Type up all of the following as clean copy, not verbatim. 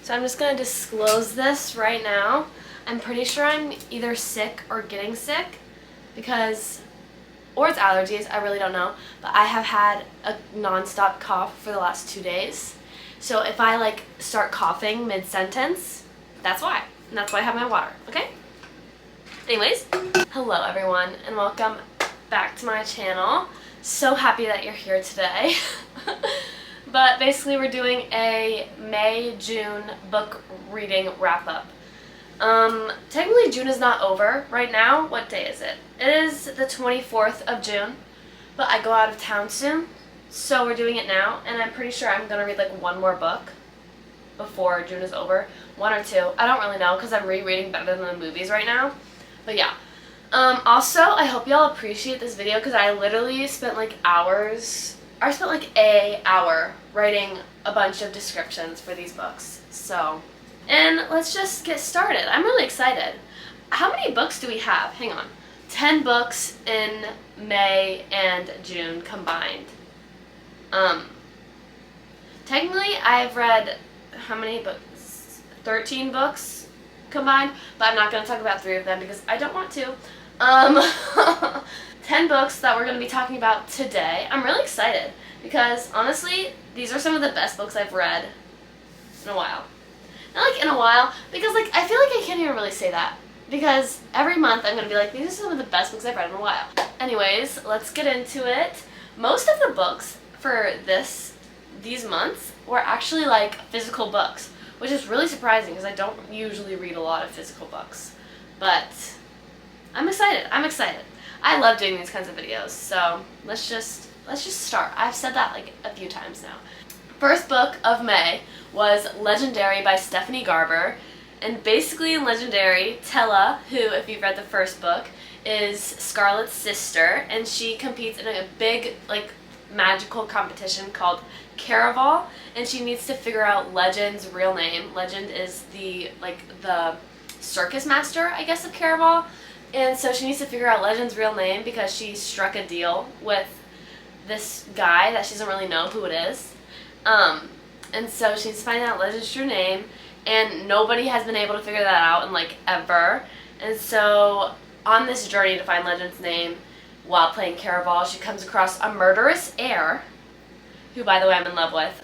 So I'm just going to disclose this right now. I'm pretty sure I'm either sick or getting sick because, or it's allergies, I really don't know. But I have had a non-stop cough for the last 2 days. So if I like start coughing mid-sentence, that's why. And that's why I have my water, okay? Anyways, hello everyone and welcome back to my channel. So happy that you're here today. But basically we're doing a May-June book reading wrap-up. Technically June is not over right now. What day is it? It is the 24th of June, but I go out of town soon, so we're doing it now, and I'm pretty sure I'm gonna read like one more book before June is over. 1 or 2. I don't really know because I'm rereading better than the movies right now. But yeah. Also, I hope y'all appreciate this video because I literally spent like hours, I spent like an hour writing a bunch of descriptions for these books. So, and let's just get started. I'm really excited. How many books do we have? Hang on. 10 books in May and June combined. Technically I've read how many books? 13 books combined, but I'm not going to talk about 3 of them because I don't want to. 10 books that we're going to be talking about today. I'm really excited because honestly, these are some of the best books I've read in a while. Not like in a while, because like I feel like I can't even really say that because every month I'm going to be like, these are some of the best books I've read in a while. Anyways, let's get into it. Most of the books for these months were actually like physical books, which is really surprising because I don't usually read a lot of physical books. But I'm excited. I'm excited. I love doing these kinds of videos. So let's just start. I've said that like a few times now. First book of May was Legendary by Stephanie Garber. And basically in Legendary, Tella, who, if you've read the first book, is Scarlett's sister, and she competes in a big like magical competition called Caraval, and she needs to figure out Legend's real name. Legend is the circus master, I guess, of Caraval. And so she needs to figure out Legend's real name because she struck a deal with this guy that she doesn't really know who it is. And so she needs to find out Legend's true name, and nobody has been able to figure that out in like ever. And so on this journey to find Legend's name while playing Caraval, she comes across a murderous heir, who by the way I'm in love with.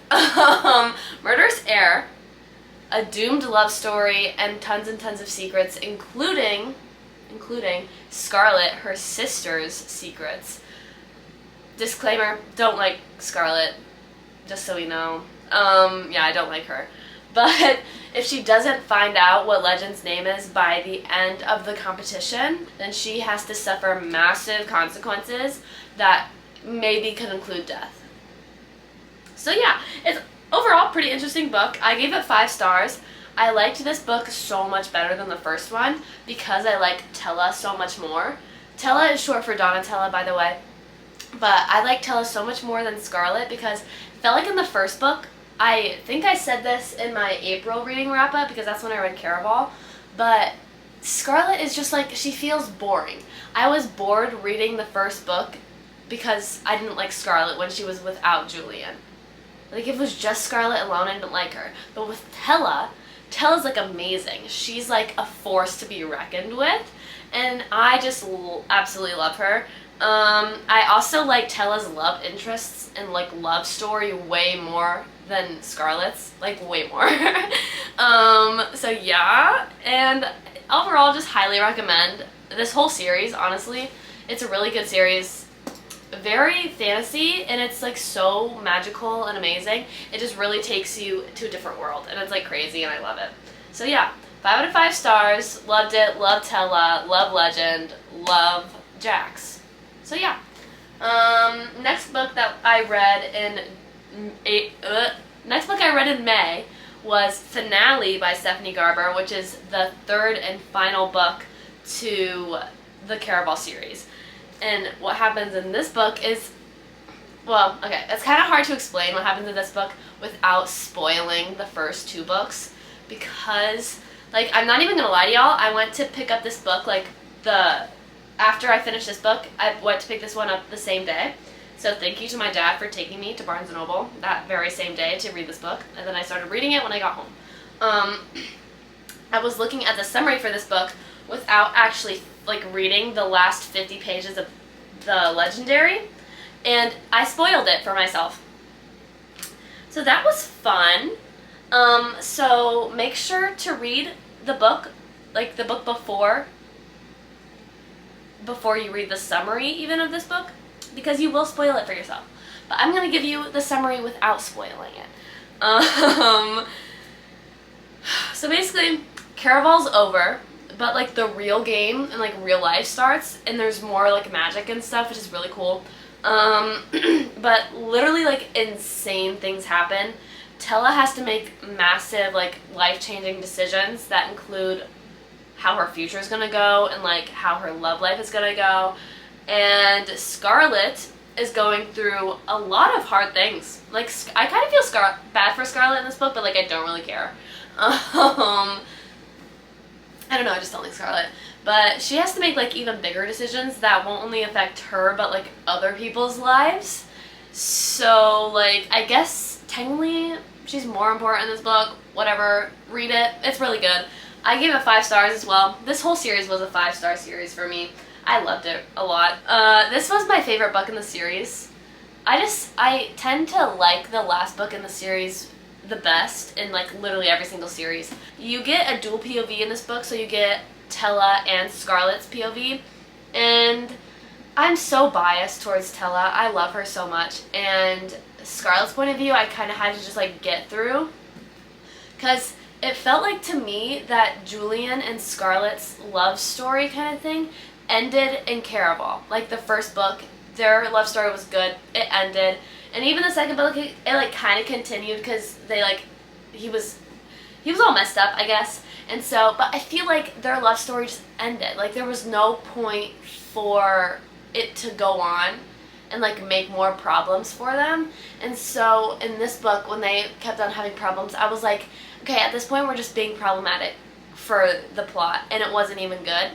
Murderous heir, a doomed love story, and tons of secrets, including Scarlett, her sister's secrets. Disclaimer, don't like Scarlett, just so we know. Yeah, I don't like her. But if she doesn't find out what Legend's name is by the end of the competition, then she has to suffer massive consequences that maybe could include death. So yeah, it's overall a pretty interesting book. I gave it 5 stars. I liked this book so much better than the first one because I like Tella so much more. Tella is short for Donatella, by the way. But I like Tella so much more than Scarlett because I felt like in the first book, I think I said this in my April reading wrap-up because that's when I read Caraval, but Scarlett is just like, she feels boring. I was bored reading the first book because I didn't like Scarlett when she was without Julian. Like, if it was just Scarlett alone, I didn't like her. But with Tella's like amazing. She's like a force to be reckoned with, and I just absolutely love her. I also like Tella's love interests and like love story way more than Scarlett's, like way more. So yeah, and overall just highly recommend this whole series, honestly. It's a really good series. Very fantasy, and it's like so magical and amazing. It just really takes you to a different world, and it's like crazy, and I love it. So yeah, 5 out of 5 stars. Loved it. Love Tella. Love Legend. Love Jax. So yeah. Next book that I read in May was Finale by Stephanie Garber, which is the 3rd and final book to the Caraval series. And what happens in this book is, well, okay, it's kind of hard to explain what happens in this book without spoiling the first 2 books because, like, I'm not even gonna lie to y'all, I went to pick up this book, like, after I finished this book, I went to pick this one up the same day. So thank you to my dad for taking me to Barnes & Noble that very same day to read this book, and then I started reading it when I got home. Um, I was looking at the summary for this book without actually like reading the last 50 pages of the Legendary, and I spoiled it for myself. So that was fun. So make sure to read the book, like the book before you read the summary even of this book, because you will spoil it for yourself. But I'm going to give you the summary without spoiling it. So basically, Caraval's over, but like the real game and like real life starts, and there's more like magic and stuff, which is really cool. But literally like insane things happen. Tella has to make massive like life-changing decisions that include how her future is gonna go and like how her love life is gonna go. And Scarlet is going through a lot of hard things. Like, I kind of feel bad for Scarlet in this book, but like I don't really care. I don't know, I just don't like Scarlet. But she has to make like even bigger decisions that won't only affect her but like other people's lives. So like I guess technically she's more important in this book. Whatever, read it. It's really good. I gave it 5 stars as well. This whole series was a 5-star series for me. I loved it a lot. This was my favorite book in the series. I tend to like the last book in the series the best in like literally every single series. You get a dual POV in this book, so you get Tella and Scarlet's POV, and I'm so biased towards Tella. I love her so much, and Scarlet's point of view I kind of had to just like get through, because it felt like to me that Julian and Scarlet's love story kind of thing ended in Caraval. Like the first book, their love story was good, it ended, and even the second book it like kind of continued because they like he was all messed up, I guess. And so, but I feel like their love story just ended. Like there was no point for it to go on and like make more problems for them. And so in this book, when they kept on having problems, I was like, okay, at this point we're just being problematic for the plot, and it wasn't even good.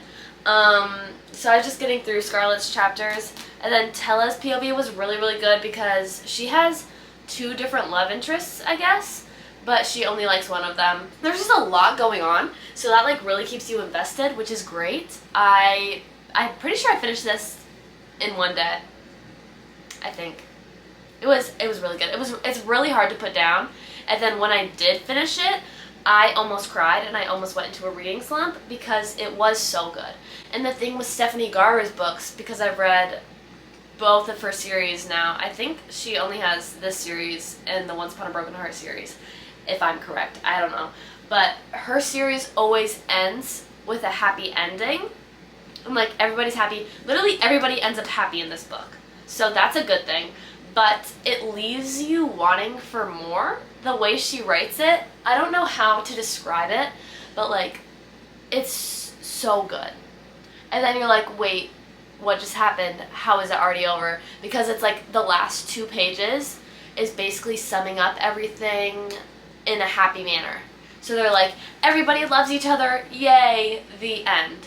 So I was just getting through Scarlet's chapters, and then Tella's POV was really, really good because she has 2 different love interests, I guess, but she only likes one of them. There's just a lot going on, so that like really keeps you invested, which is great. I'm pretty sure I finished this in 1 day. I think. It was really good. It's really hard to put down, and then when I did finish it, I almost cried and I almost went into a reading slump because it was so good. And the thing with Stephanie Garber's books, because I've read both of her series now, I think she only has this series and the Once Upon a Broken Heart series, if I'm correct. I don't know. But her series always ends with a happy ending. And like everybody's happy. Literally everybody ends up happy in this book. So that's a good thing. But it leaves you wanting for more. The way she writes it, I don't know how to describe it, but like, it's so good. And then you're like, wait, what just happened? How is it already over? Because it's like the last 2 pages is basically summing up everything in a happy manner. So they're like, everybody loves each other, yay, the end.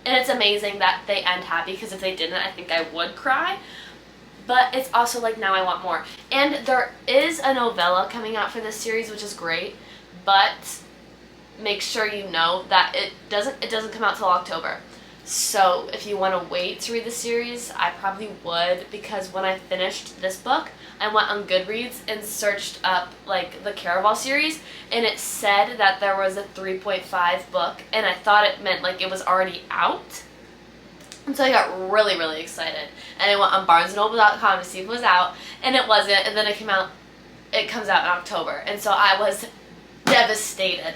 And it's amazing that they end happy, because if they didn't, I think I would cry. But it's also like, now I want more. And there is a novella coming out for this series, which is great, but make sure you know that it doesn't come out till October. So if you want to wait to read the series, I probably would, because when I finished this book, I went on Goodreads and searched up like the Caraval series, and it said that there was a 3.5 book, and I thought it meant like it was already out. And so I got really, really excited, and I went on barnesandnoble.com to see if it was out, and it wasn't, and then it comes out in October, and so I was devastated,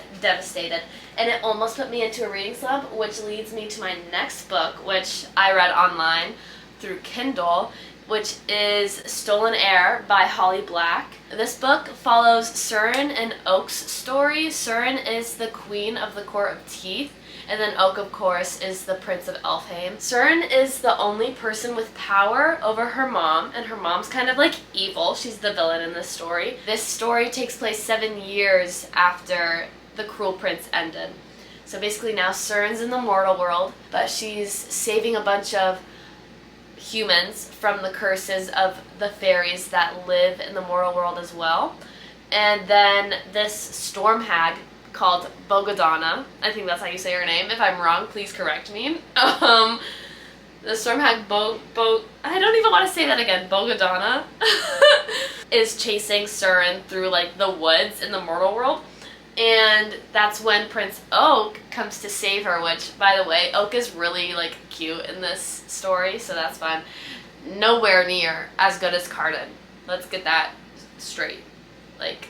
and it almost put me into a reading slump, which leads me to my next book, which I read online through Kindle, which is Stolen Heir by Holly Black. This book follows Surin and Oak's story. Surin is the queen of the Court of Teeth, and then Oak, of course, is the Prince of Elfheim. Surin is the only person with power over her mom, and her mom's kind of like evil. She's the villain in this story. This story takes place 7 years after the Cruel Prince ended. So basically now Surin's in the mortal world, but she's saving a bunch of humans from the curses of the fairies that live in the mortal world as well. And then this storm hag called Bogodana. I think that's how you say her name. If I'm wrong, please correct me. The storm hag I don't even want to say that again. Bogodana is chasing Surin through like the woods in the mortal world. And that's when Prince Oak comes to save her, which, by the way, Oak is really, like, cute in this story, so that's fun. Nowhere near as good as Cardan. Let's get that straight. Like,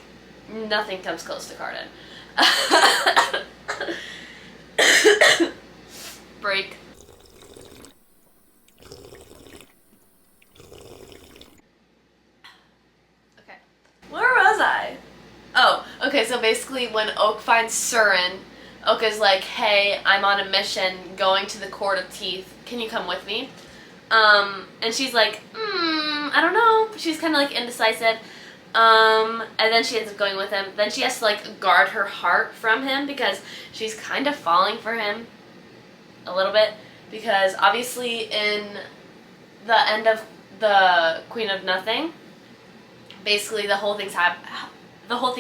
nothing comes close to Cardan. Break. Okay. Where was I? Oh, okay, so basically when Oak finds Surin, Oak is like, hey, I'm on a mission going to the Court of Teeth. Can you come with me? And she's like, I don't know. She's kind of like indecisive. And then she ends up going with him. Then she has to like guard her heart from him because she's kind of falling for him a little bit. Because obviously in the end of the Queen of Nothing, basically the whole thing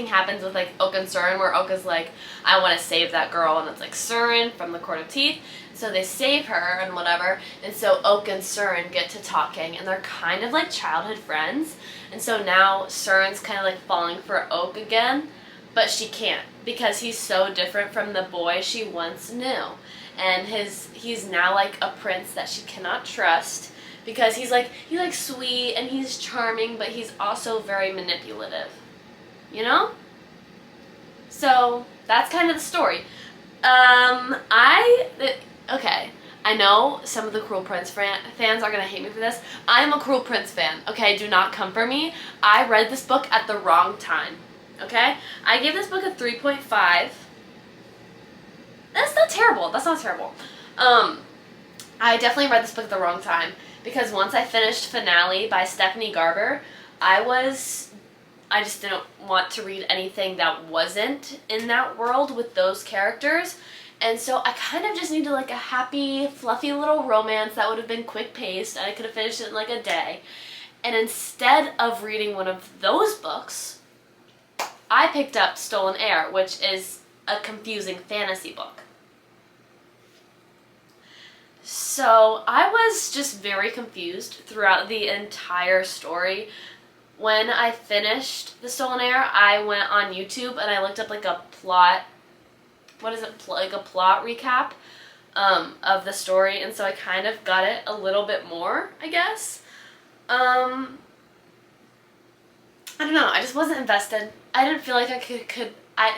happens with like Oak and Surin, where Oak is like, I want to save that girl, and it's like Surin from the Court of Teeth. So they save her and whatever, and so Oak and Surin get to talking, and they're kind of like childhood friends. And so now Surin's kind of like falling for Oak again, but she can't because he's so different from the boy she once knew, and he's now like a prince that she cannot trust. Because he's sweet and he's charming, but he's also very manipulative. You know? So, that's kind of the story. Okay, I know some of the Cruel Prince fans are going to hate me for this. I'm a Cruel Prince fan, okay? Do not come for me. I read this book at the wrong time, okay? I gave this book a 3.5. That's not terrible. That's not terrible. I definitely read this book at the wrong time. Because once I finished Finale by Stephanie Garber, I just didn't want to read anything that wasn't in that world with those characters. And so I kind of just needed like a happy, fluffy little romance that would have been quick-paced, and I could have finished it in like a day. And instead of reading one of those books, I picked up Stolen Heir, which is a confusing fantasy book. So I was just very confused throughout the entire story. When I finished The Stolen Heir, I went on YouTube and I looked up like a plot, like a plot recap of the story, and so I kind of got it a little bit more, I guess. I don't know, I just wasn't invested. I didn't feel like I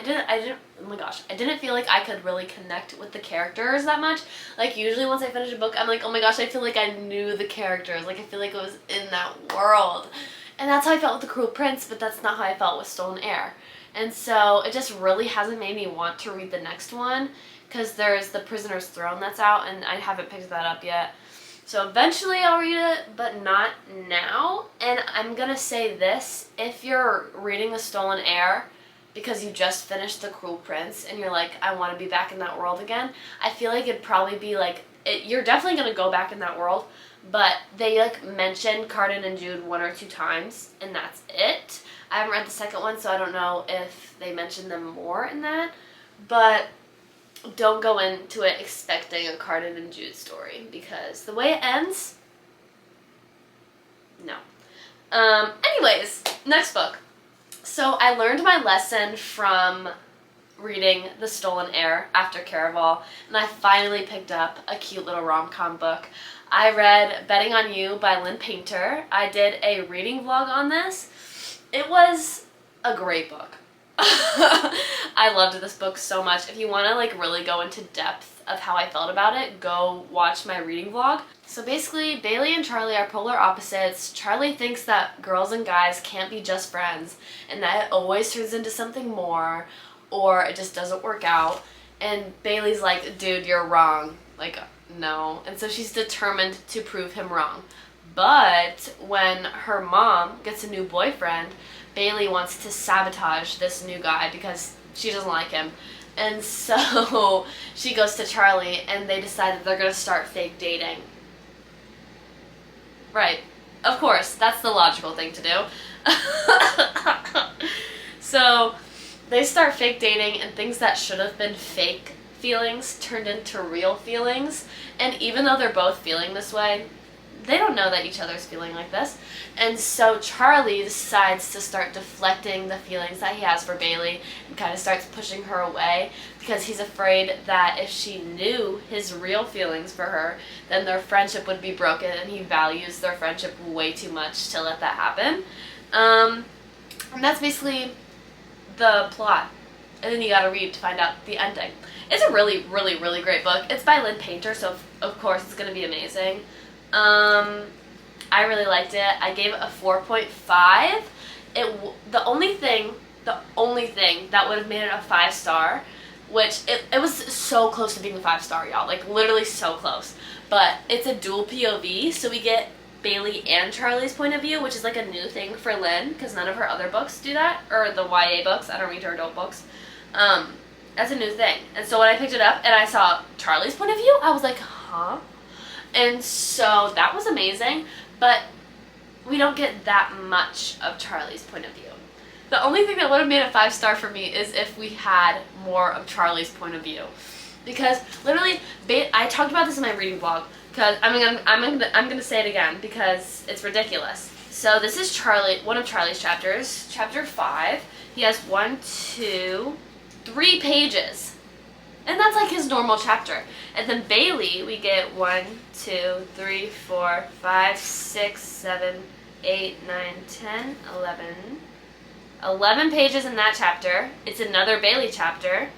didn't feel like I could really connect with the characters that much. Like, usually once I finish a book, I'm like, oh my gosh, I feel like I knew the characters. Like, I feel like I was in that world. And that's how I felt with The Cruel Prince, but that's not how I felt with Stolen Heir. And so it just really hasn't made me want to read the next one, because there's The Prisoner's Throne that's out, and I haven't picked that up yet. So eventually I'll read it, but not now. And I'm gonna say this, if you're reading The Stolen Heir because you just finished The Cruel Prince and you're like, I want to be back in that world again, I feel like it'd probably be like, you're definitely gonna go back in that world, but they like mention Cardan and Jude 1 or 2 times, and that's it. I haven't read the second one, so I don't know if they mention them more in that, but don't go into it expecting a Cardan and Jude story, because the way it ends, no. Anyways, next book. So I learned my lesson from reading The Stolen Heir after Caraval, and I finally picked up a cute little rom-com book. I read Betting on You by Lynn Painter. I did a reading vlog on this. It was a great book. I loved this book so much. If you want to like really go into depth of how I felt about it, go watch my reading vlog. So basically, Bailey and Charlie are polar opposites. Charlie thinks that girls and guys can't be just friends, and that it always turns into something more, or it just doesn't work out. And Bailey's like, dude, you're wrong. Like, no. And so she's determined to prove him wrong. But when her mom gets a new boyfriend, Bailey wants to sabotage this new guy because she doesn't like him. And so she goes to Charlie, and they decide that they're going to start fake dating. Right. Of course, that's the logical thing to do. So they start fake dating, and things that should have been fake feelings turned into real feelings. And even though they're both feeling this way, they don't know that each other's feeling like this. And so Charlie decides to start deflecting the feelings that he has for Bailey and kind of starts pushing her away because he's afraid that if she knew his real feelings for her, then their friendship would be broken, and he values their friendship way too much to let that happen. And that's basically the plot. And then you gotta read to find out the ending. It's a really, really, really great book. It's by Lynn Painter, so of course it's gonna be amazing. I really liked it. I gave it a 4.5. The only thing that would have made it a 5-star, which it was so close to being a 5-star, y'all. Like, literally so close. But it's a dual POV, so we get Bailey and Charlie's point of view, which is like a new thing for Lynn, because none of her other books do that, or the YA books. I don't read her adult books. That's a new thing. And so when I picked it up and I saw Charlie's point of view, I was like, huh? And so that was amazing, but we don't get that much of Charlie's point of view. The only thing that would have made a 5-star for me is if we had more of Charlie's point of view. Because literally, I talked about this in my reading blog, because I'm gonna say it again because it's ridiculous. So this is one of Charlie's chapters, chapter 5. He has 1, 2, 3 pages. And that's like his normal chapter. And then Bailey, we get 1, 2, 3, 4, 5, 6, 7, 8, 9, 10, 11. 11 pages in that chapter. It's another Bailey chapter.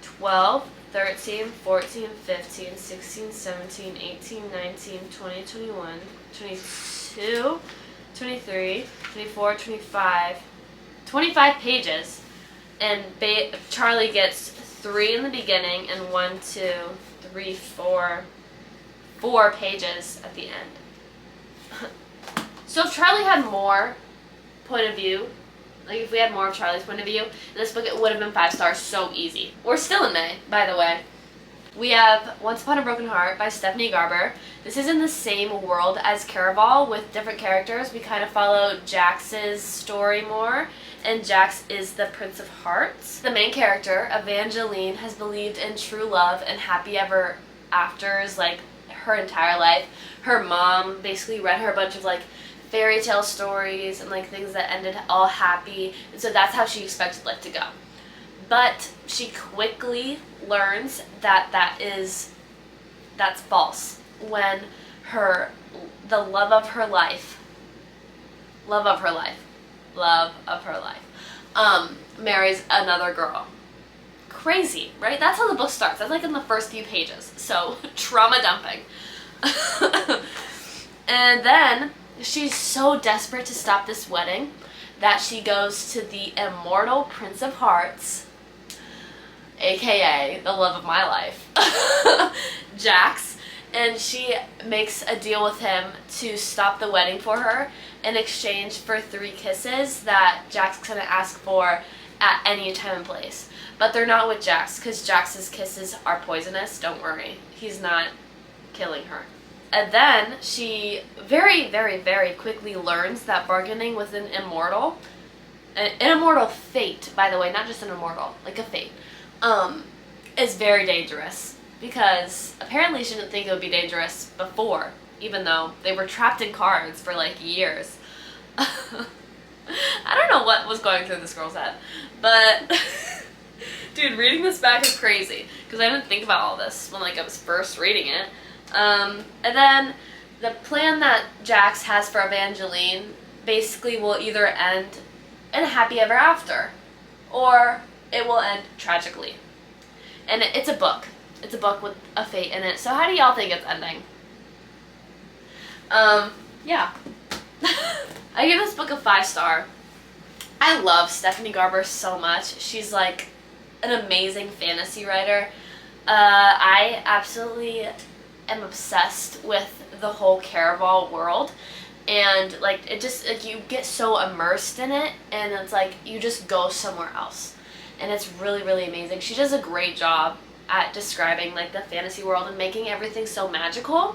12, 13, 14, 15, 16, 17, 18, 19, 20, 21, 22, 23, 24, 25. 25 pages. And Charlie gets 3 in the beginning and 1, 2, 3, 4 pages at the end. So if Charlie had more point of view, like if we had more of Charlie's point of view in this book, it would have been 5 stars so easy. We're still in May, by the way. We have Once Upon a Broken Heart by Stephanie Garber. This is in the same world as Caraval with different characters. We kind of follow Jax's story more, and Jax is the Prince of Hearts. The main character, Evangeline, has believed in true love and happy ever afters like her entire life. Her mom basically read her a bunch of like fairy tale stories and like things that ended all happy, and so that's how she expected life to go. But she quickly learns that that's false when the love of her life marries another girl. Crazy, right? That's how the book starts. That's like in the first few pages. So trauma dumping. And then she's so desperate to stop this wedding that she goes to the immortal Prince of Hearts, aka the love of my life, Jax, and she makes a deal with him to stop the wedding for her in exchange for 3 kisses that Jax is going to ask for at any time and place. But they're not with Jax, because Jax's kisses are poisonous. Don't worry. He's not killing her. And then she very, very, very quickly learns that bargaining with an immortal fate, by the way, not just an immortal, like a fate, is very dangerous. Because apparently she didn't think it would be dangerous before, even though they were trapped in cards for like years. I don't know what was going through this girl's head, but dude, reading this back is crazy because I didn't think about all this when like I was first reading it. And then the plan that Jax has for Evangeline basically will either end in a happy ever after, or it will end tragically. And it's a book. It's a book with a fate in it. So how do y'all think it's ending? Yeah. I give this book a 5-star. I love Stephanie Garber so much. She's like an amazing fantasy writer. I absolutely am obsessed with the whole Caraval world. And like it just, like, you get so immersed in it, and it's like you just go somewhere else. And it's really, really amazing. She does a great job at describing like the fantasy world and making everything so magical.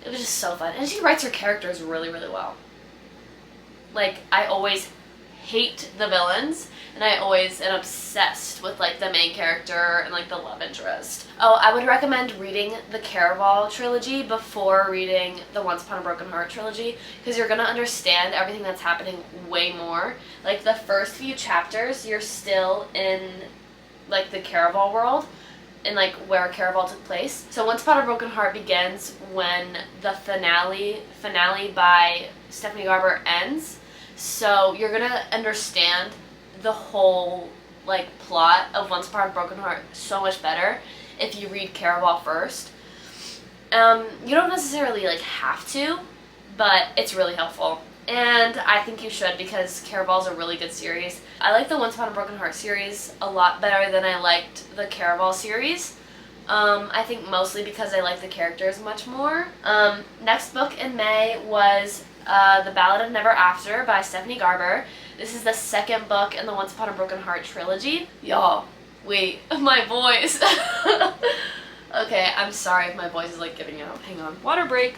It was just so fun. And she writes her characters really, really well. Like, I always hate the villains, and I always am obsessed with like the main character and like the love interest. Oh, I would recommend reading the Caraval trilogy before reading the Once Upon a Broken Heart trilogy, because you're gonna understand everything that's happening way more. Like the first few chapters, you're still in like the Caraval world, and like where Caraval took place. So Once Upon a Broken Heart begins when the finale by Stephanie Garber ends. So you're gonna understand the whole like plot of Once Upon a Broken Heart so much better if you read Caraval first. You don't necessarily like have to, but it's really helpful. And I think you should, because Caraval's a really good series. I like the Once Upon a Broken Heart series a lot better than I liked the Caraval series. I think mostly because I like the characters much more. Next book in May was The Ballad of Never After by Stephanie Garber. This is the second book in the Once Upon a Broken Heart trilogy. Y'all, wait, my voice. Okay, I'm sorry if my voice is like giving out. Hang on, water break.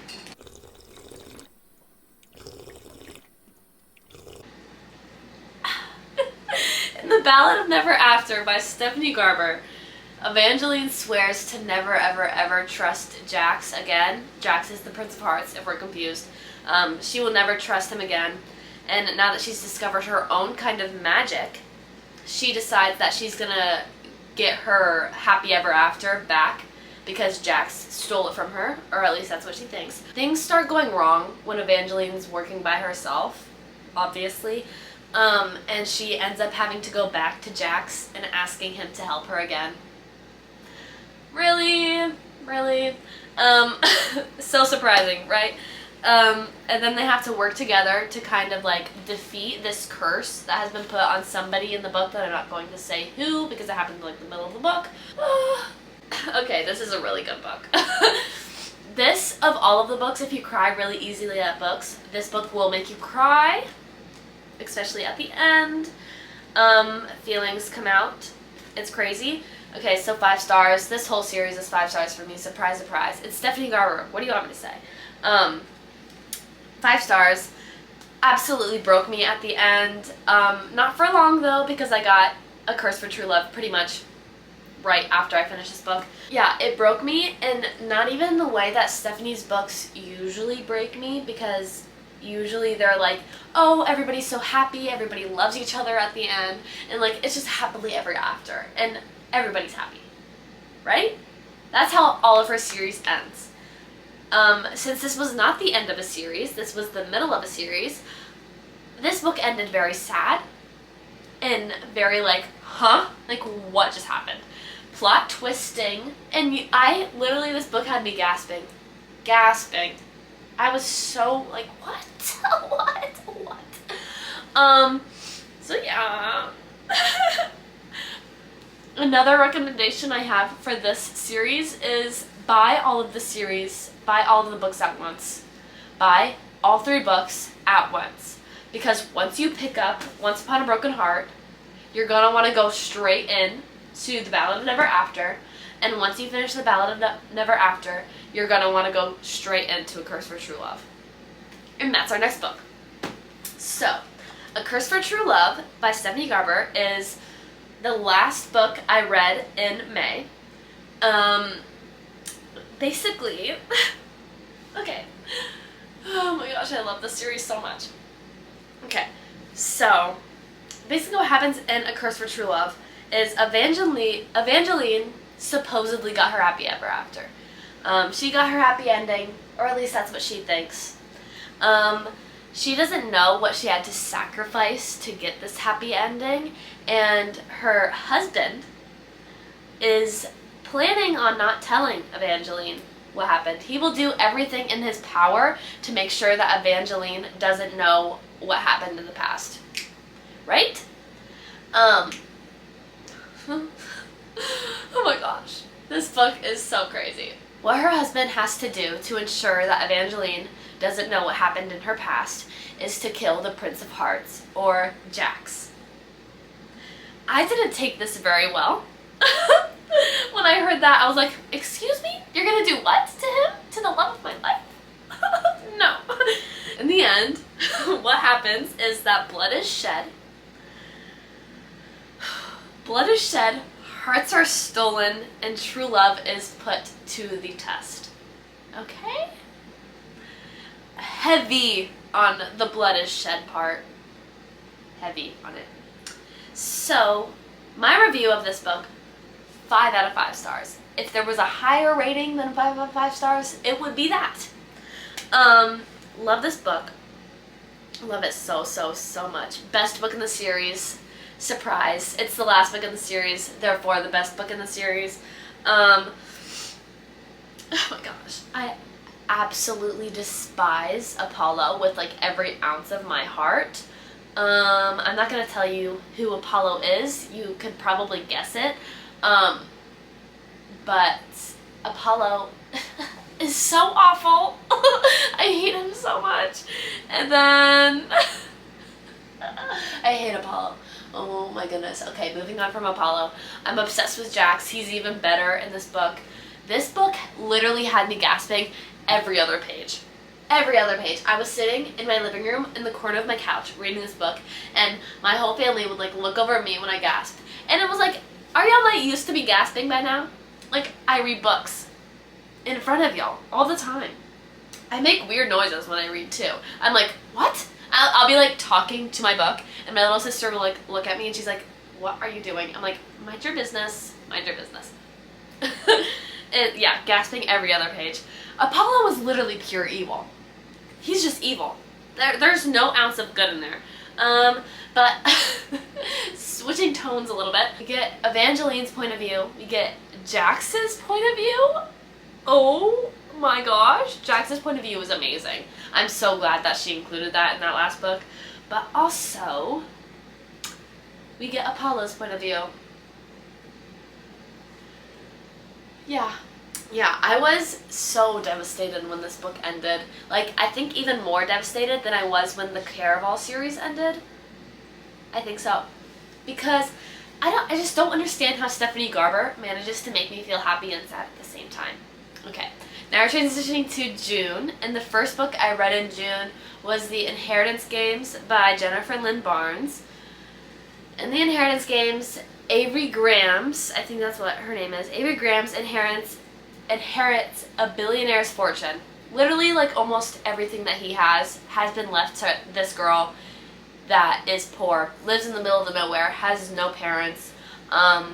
In The Ballad of Never After by Stephanie Garber, Evangeline swears to never ever ever trust Jax again. Jax is the Prince of Hearts, if we're confused. She will never trust him again. And now that she's discovered her own kind of magic, she decides that she's gonna get her happy ever after back because Jax stole it from her, or at least that's what she thinks. Things start going wrong when Evangeline's working by herself, obviously. And she ends up having to go back to Jax and asking him to help her again. Really? Really? So surprising, right? And then they have to work together to kind of like defeat this curse that has been put on somebody in the book that I'm not going to say who, because it happened in like the middle of the book. Okay, this is a really good book. This, of all of the books, if you cry really easily at books, this book will make you cry, especially at the end. Feelings come out. It's crazy. Okay, so 5 stars. This whole series is 5 stars for me. Surprise, surprise. It's Stephanie Garber. What do you want me to say? 5 stars. Absolutely broke me at the end. Not for long though, because I got A Curse for True Love pretty much right after I finished this book. Yeah, it broke me, and not even the way that Stephanie's books usually break me, because usually they're like, oh, everybody's so happy, everybody loves each other at the end, and like it's just happily ever after, and everybody's happy, right? That's how all of her series ends. Since this was not the end of a series, this was the middle of a series, this book ended very sad and very like, huh? Like, what just happened? Plot twisting, and literally, this book had me gasping. Gasping. I was so like, what? What? So yeah. Another recommendation I have for this series is buy all of the series, buy all of the books at once. Buy all 3 books at once. Because once you pick up Once Upon a Broken Heart, you're gonna want to go straight in to The Ballad of Never After, and once you finish The Ballad of Never After, you're gonna want to go straight into A Curse for True Love. And that's our next book. So, A Curse for True Love by Stephanie Garber is the last book I read in May. Basically, okay. Oh my gosh, I love this series so much. Okay, so basically what happens in A Curse for True Love is Evangeline supposedly got her happy ever after. She got her happy ending, or at least that's what she thinks. She doesn't know what she had to sacrifice to get this happy ending, and her husband is planning on not telling Evangeline what happened. He will do everything in his power to make sure that Evangeline doesn't know what happened in the past. Right? Oh my gosh. This book is so crazy. What her husband has to do to ensure that Evangeline doesn't know what happened in her past is to kill the Prince of Hearts, or Jax. I didn't take this very well. When I heard that, I was like, excuse me? You're gonna do what to him? To the love of my life? No. In the end, what happens is that blood is shed, Blood is shed, hearts are stolen, and true love is put to the test. Okay? Heavy on the blood is shed part. Heavy on it. So, my review of this book, 5 out of 5 stars. If there was a higher rating than 5 out of 5 stars, it would be that. Love this book. Love it so, so, so much. Best book in the series. Surprise. It's the last book in the series, therefore the best book in the series. Oh my gosh. I absolutely despise Apollo with like every ounce of my heart. I'm not going to tell you who Apollo is. You could probably guess it. But Apollo is so awful. I hate him so much. And then I hate Apollo. Oh my goodness. Okay, moving on from Apollo. I'm obsessed with Jax. He's even better in this book. This book literally had me gasping every other page. Every other page. I was sitting in my living room in the corner of my couch reading this book, and my whole family would like look over at me when I gasped. And it was like, are y'all not used to be gasping by now? Like, I read books in front of y'all all the time. I make weird noises when I read too. I'm like, what? I'll be like talking to my book, and my little sister will like look at me and she's like, what are you doing? I'm like, mind your business, mind your business. And yeah, gasping every other page. Apollo was literally pure evil. He's just evil. There's no ounce of good in there. But switching tones a little bit, we get Evangeline's point of view, we get Jax's point of view. Oh my gosh, Jax's point of view is amazing. I'm so glad that she included that in that last book. But also, we get Apollo's point of view. Yeah, I was so devastated when this book ended. Like, I think even more devastated than I was when the Caraval series ended. I think so. Because I just don't understand how Stephanie Garber manages to make me feel happy and sad at the same time. Okay, now we're transitioning to June, and the first book I read in June was The Inheritance Games by Jennifer Lynn Barnes. In The Inheritance Games, Avery Grams, I think that's what her name is, Avery Grams inherits a billionaire's fortune. Literally, like, almost everything that he has been left to this girl that is poor, lives in the middle of the nowhere, has no parents. Yeah,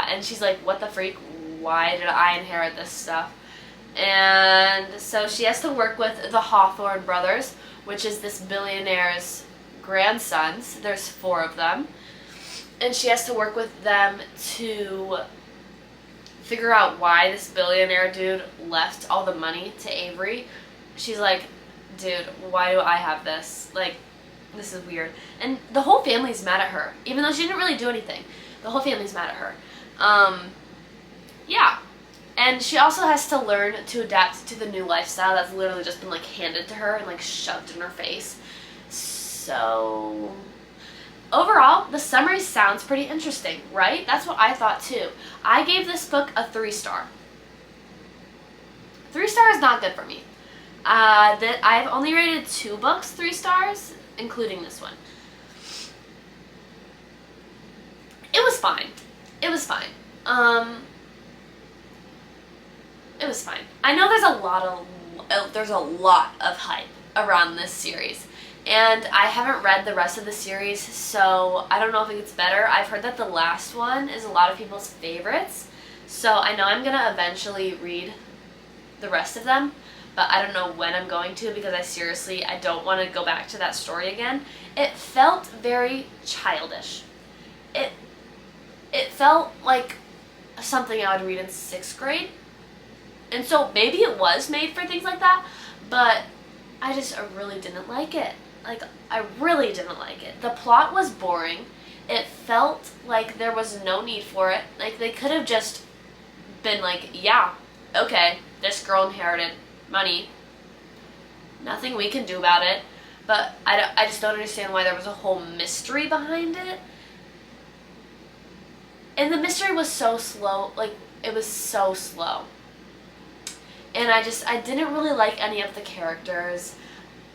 and she's like, what the freak? Why did I inherit this stuff? And so she has to work with the Hawthorne brothers, which is this billionaire's grandsons. There's 4 of them. And she has to work with them to figure out why this billionaire dude left all the money to Avery. She's like, dude, why do I have this? Like, this is weird. And the whole family's mad at her, even though she didn't really do anything. The whole family's mad at her. Yeah. And she also has to learn to adapt to the new lifestyle that's literally just been like handed to her and like shoved in her face. So overall, the summary sounds pretty interesting, right? That's what I thought too. I gave this book a 3-star. 3-star is not good for me. I've only rated 2 books 3 stars, including this one. It was fine. It was fine. It was fine. I know there's a lot of hype around this series, and I haven't read the rest of the series, so I don't know if it gets better. I've heard that the last one is a lot of people's favorites, so I know I'm gonna eventually read the rest of them, but I don't know when I'm going to, because I don't want to go back to that story again. It felt very childish. It felt like something I would read in 6th grade. And so maybe it was made for things like that, but I really didn't like it. Like, I really didn't like it. The plot was boring. It felt like there was no need for it. Like, they could have just been like, yeah, okay, this girl inherited money. Nothing we can do about it. But I just don't understand why there was a whole mystery behind it. And the mystery was so slow. Like, it was so slow. And I didn't really like any of the characters.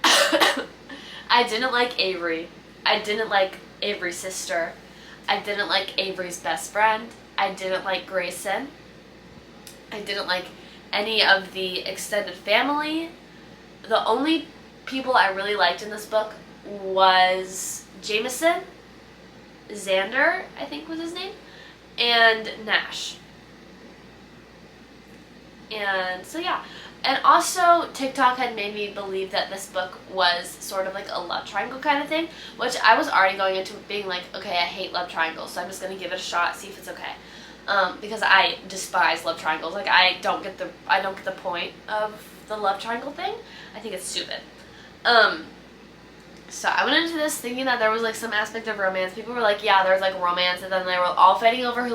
I didn't like Avery. I didn't like Avery's sister. I didn't like Avery's best friend. I didn't like Grayson. I didn't like any of the extended family. The only people I really liked in this book was Jameson, Xander, I think was his name, and Nash. And so yeah. And also, TikTok had made me believe that this book was sort of like a love triangle kind of thing, which I was already going into being like, okay, I hate love triangles, so I'm just going to give it a shot, see if it's okay. Because I despise love triangles. Like, I don't get the point of the love triangle thing. I think it's stupid. So I went into this thinking that there was like some aspect of romance. People were like, yeah, there's like romance, and then they were all fighting over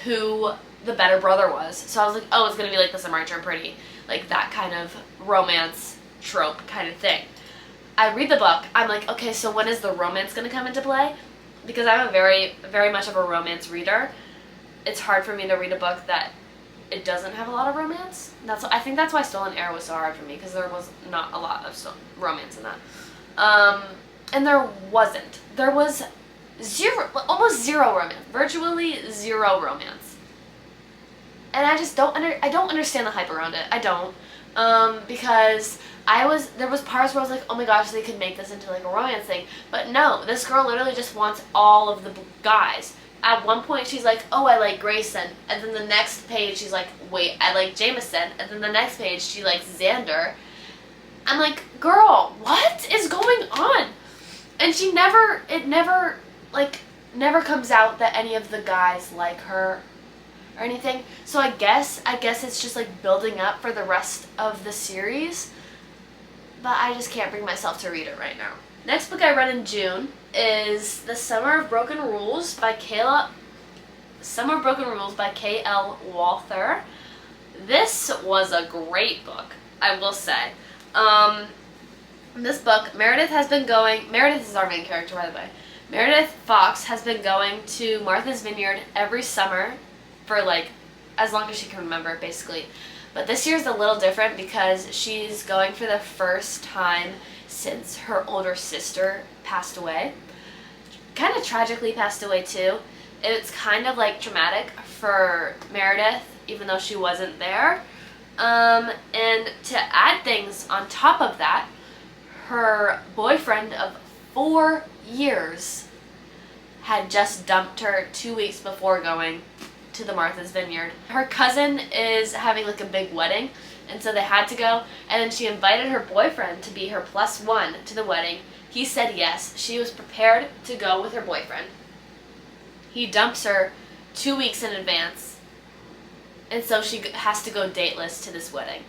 who the better brother was. So I was like, oh, it's gonna be like the Summer I Turned Pretty, like that kind of romance trope kind of thing. I read the book. I'm like, okay, so when is the romance gonna come into play? Because I'm a very, very much of a romance reader. It's hard for me to read a book that it doesn't have a lot of romance. I think that's why Stolen Air was so hard for me, because there was not a lot of romance in that. And there wasn't. There was almost zero romance. Virtually zero romance. And I just don't understand the hype around it. I don't. Because there was parts where I was like, oh my gosh, they could make this into like a romance thing. But no, this girl literally just wants all of the guys. At one point she's like, oh, I like Grayson. And then the next page she's like, wait, I like Jameson. And then the next page she likes Xander. I'm like, girl, what is going on? And it never comes out that any of the guys like her or anything. So I guess it's just like building up for the rest of the series. But I just can't bring myself to read it right now. Next book I read in June is The Summer of Broken Rules by K.L. Walther. This was a great book, I will say. This book, Meredith is our main character, by the way. Meredith Fox has been going to Martha's Vineyard every summer for like as long as she can remember, basically. But this year's a little different because she's going for the first time since her older sister passed away. Kind of tragically passed away too. It's kind of like traumatic for Meredith, even though she wasn't there. And to add things on top of that, her boyfriend of 4 years had just dumped her 2 weeks before going to the Martha's Vineyard. Her cousin is having like a big wedding, and so they had to go, and then she invited her boyfriend to be her +1 to the wedding. He said yes. She was prepared to go with her boyfriend. He dumps her 2 weeks in advance, and so she has to go dateless to this wedding.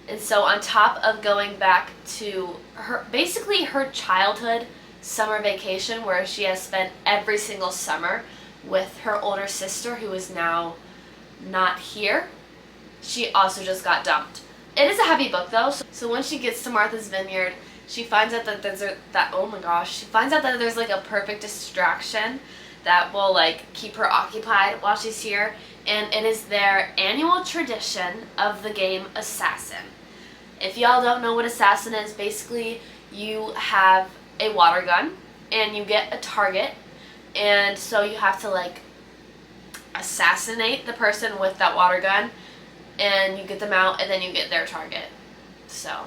And so on top of going back to basically her childhood summer vacation, where she has spent every single summer with her older sister, who is now not here, she also just got dumped. It is a heavy book though. So when she gets to Martha's Vineyard, she finds out that she finds out that there's like a perfect distraction that will like keep her occupied while she's here, and it is their annual tradition of the game Assassin. If y'all don't know what Assassin is, basically you have a water gun and you get a target, and so you have to like assassinate the person with that water gun, and you get them out, and then you get their target. So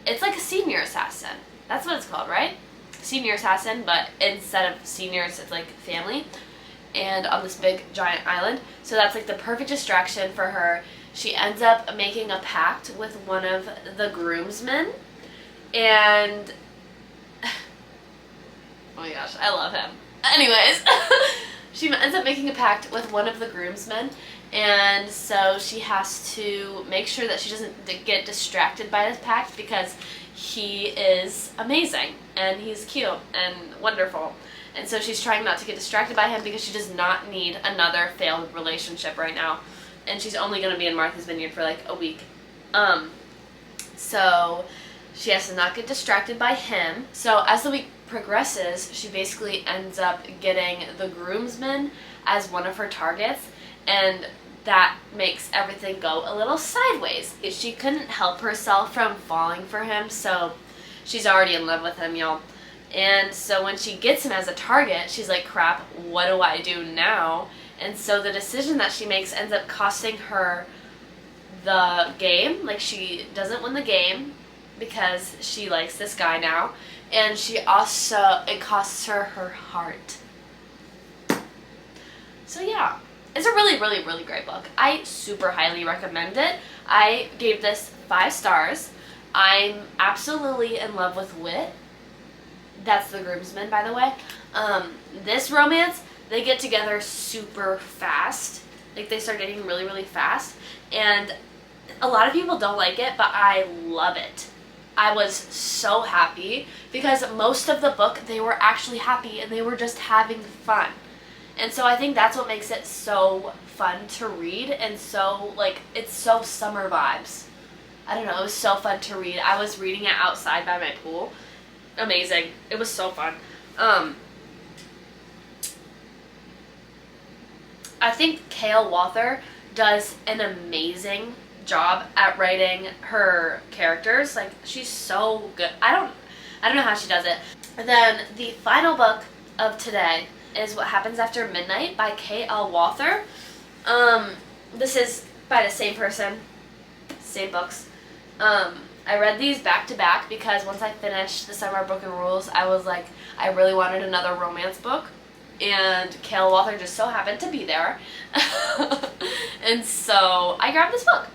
it's like a senior assassin. That's what it's called, right? Senior assassin, but instead of seniors, it's like family, and on this big giant island. So that's like the perfect distraction for her. She ends up making a pact with one of the groomsmen, and oh my gosh, I love him. Anyways, she ends up making a pact with one of the groomsmen, and so she has to make sure that she doesn't get distracted by this pact, because he is amazing and he's cute and wonderful. And so she's trying not to get distracted by him because she does not need another failed relationship right now. And she's only going to be in Martha's Vineyard for like a week. So she has to not get distracted by him. So as the week progresses, she basically ends up getting the groomsman as one of her targets, and that makes everything go a little sideways. She couldn't help herself from falling for him, so she's already in love with him, y'all. And so when she gets him as a target, she's like, crap, what do I do now? And so the decision that she makes ends up costing her the game. Like, she doesn't win the game because she likes this guy now. And she also, it costs her her heart. So yeah, it's a really, really, really great book. I super highly recommend it. I gave this 5 stars. I'm absolutely in love with Wit. That's the groomsman, by the way. This romance, they get together super fast. Like, they start dating really, really fast. And a lot of people don't like it, but I love it. I was so happy because most of the book, they were actually happy and they were just having fun. And so I think that's what makes it so fun to read, and so, like, it's so summer vibes. I don't know, it was so fun to read. I was reading it outside by my pool. Amazing. It was so fun. I think Kale Walther does an amazing job at writing her characters. Like, she's so good. I don't know how she does it. And then the final book of today is What Happens After Midnight by K.L. Walther. This is by the same person, same books. I read these back to back because once I finished The Summer of Broken Rules, I was like, I really wanted another romance book, and K.L. Walther just so happened to be there. And so I grabbed this book.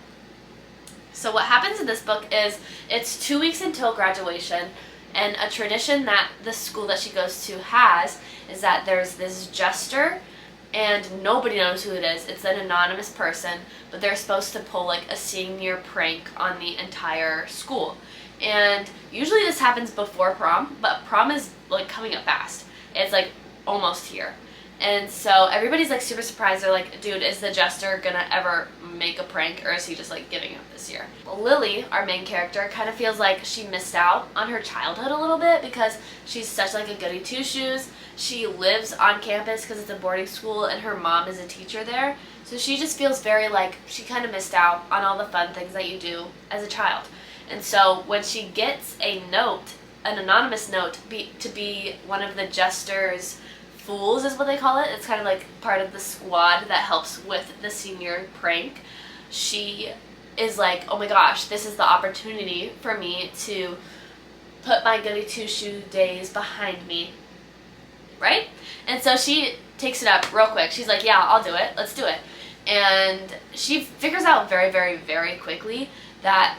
So what happens in this book is it's 2 weeks until graduation, and a tradition that the school that she goes to has is that there's this jester, and nobody knows who it is. It's an anonymous person, but they're supposed to pull like a senior prank on the entire school. And usually this happens before prom, but prom is like coming up fast. It's like almost here. And so everybody's like super surprised. They're like, dude, is the jester gonna ever make a prank, or is he just like giving up this year? Well, Lily, our main character, kind of feels like she missed out on her childhood a little bit because she's such like a goody two-shoes. She lives on campus because it's a boarding school and her mom is a teacher there. So she just feels very like she kind of missed out on all the fun things that you do as a child. And so when she gets a note, an anonymous note, to be one of the jester's fools is what they call it. It's kind of like part of the squad that helps with the senior prank. She is like, oh my gosh, this is the opportunity for me to put my goody two-shoe days behind me, right? And so she takes it up real quick. She's like, yeah, I'll do it. Let's do it. And she figures out very, very, very quickly that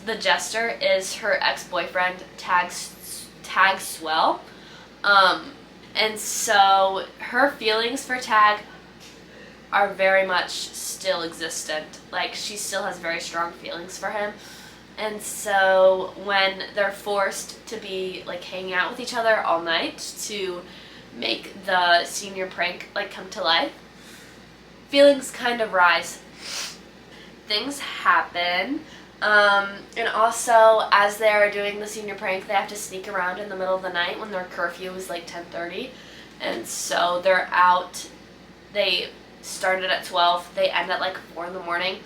the jester is her ex-boyfriend, Tag Swell. And so her feelings for Tag are very much still existent. Like, she still has very strong feelings for him. And so when they're forced to be like hanging out with each other all night to make the senior prank like come to life, feelings kind of rise. Things happen. And also, as they're doing the senior prank, they have to sneak around in the middle of the night when their curfew is like 10:30. And so they're out. They started at 12. They end at like 4 in the morning.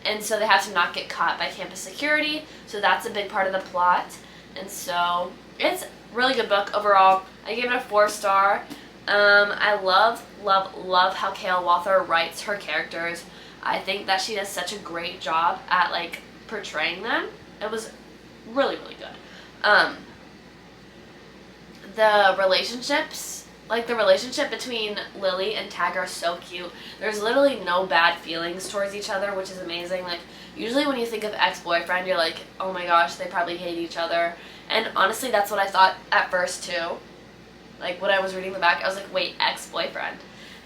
And so they have to not get caught by campus security. So that's a big part of the plot. And so it's a really good book overall. I gave it a 4-star. I love, love, love how K.L. Walther writes her characters. I think that she does such a great job at like portraying them. It was really, really good. The relationships, like the relationship between Lily and Tag are so cute. There's literally no bad feelings towards each other, which is amazing. Like, usually when you think of ex-boyfriend, you're like, oh my gosh, they probably hate each other. And honestly, that's what I thought at first too. Like, when I was reading the back, I was like, wait, ex-boyfriend.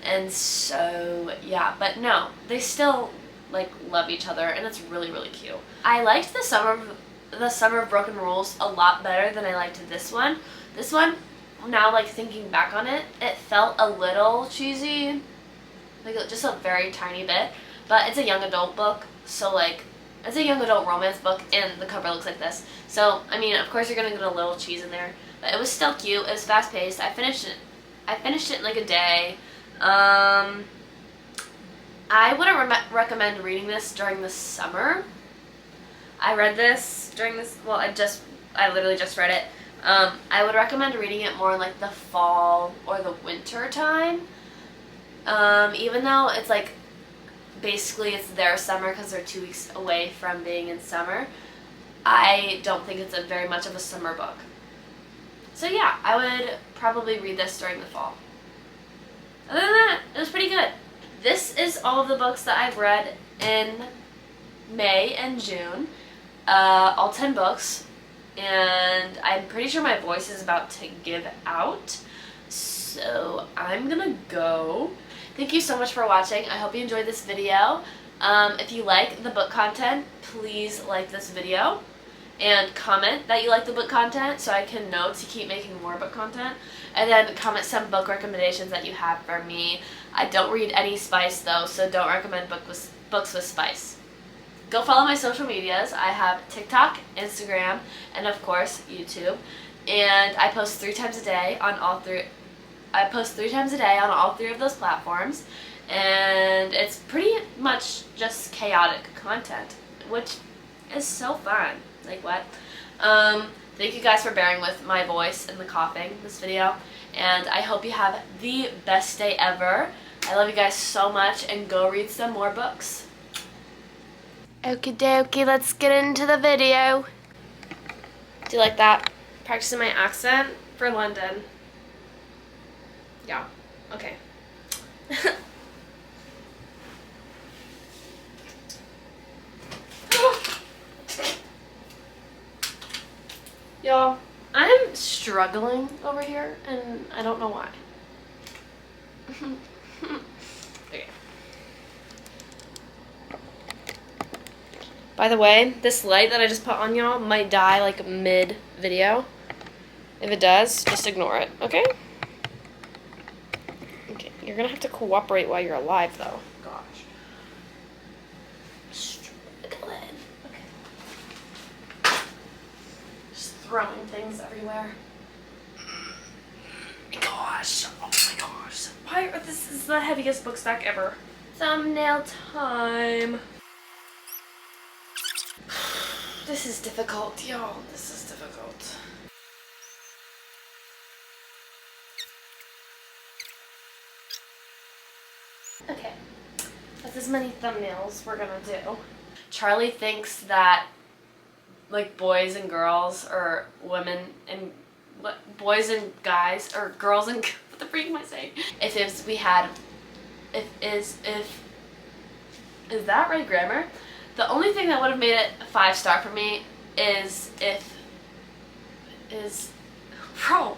And so, yeah, but no, they still like love each other, and it's really, really cute. I liked the Summer of Broken Rules a lot better than I liked this one. This one, now like thinking back on it, it felt a little cheesy, like just a very tiny bit, but it's a young adult book, so like it's a young adult romance book, and the cover looks like this. So I mean, of course you're gonna get a little cheese in there, but it was still cute. It was fast paced. I finished it in like a day. I wouldn't recommend reading this during the summer. I read this during this, well, I literally just read it I would recommend reading it more in like the fall or the winter time. Even though it's like basically it's their summer because they're 2 weeks away from being in summer, I don't think it's a very much of a summer book. So yeah, I would probably read this during the fall. Other than that, it was pretty good. This is all of the books that I've read in May and June. All 10 books. And I'm pretty sure my voice is about to give out. So I'm gonna go. Thank you so much for watching. I hope you enjoyed this video. If you like the book content, please like this video. And comment that you like the book content so I can know to keep making more book content. And then comment some book recommendations that you have for me. I don't read any spice though, so don't recommend books with spice. Go follow my social medias. I have TikTok, Instagram, and of course YouTube. And I post 3 times a day on all three. I post 3 times a day on all 3 of those platforms. And it's pretty much just chaotic content, which is so fun. Like what? Thank you guys for bearing with my voice and the coughing this video, and I hope you have the best day ever. I love you guys so much, and go read some more books. Okie dokie, let's get into the video. Do you like that? Practicing my accent for London. Yeah, okay. Y'all, I'm struggling over here, and I don't know why. Okay. By the way, this light that I just put on y'all might die like mid-video. If it does, just ignore it, okay? Okay, you're gonna have to cooperate while you're alive, though. Gosh. Struggling. Okay. Throwing things everywhere. Gosh, oh my gosh. Why are this is the heaviest book stack ever. Thumbnail time. This is difficult, y'all. This is difficult. Okay. That's as many thumbnails we're gonna do. Charlie thinks that like boys and girls or women and boys and guys or girls and what the freak am I saying? Is that right grammar? The only thing that would have made it a 5-star for me is bro,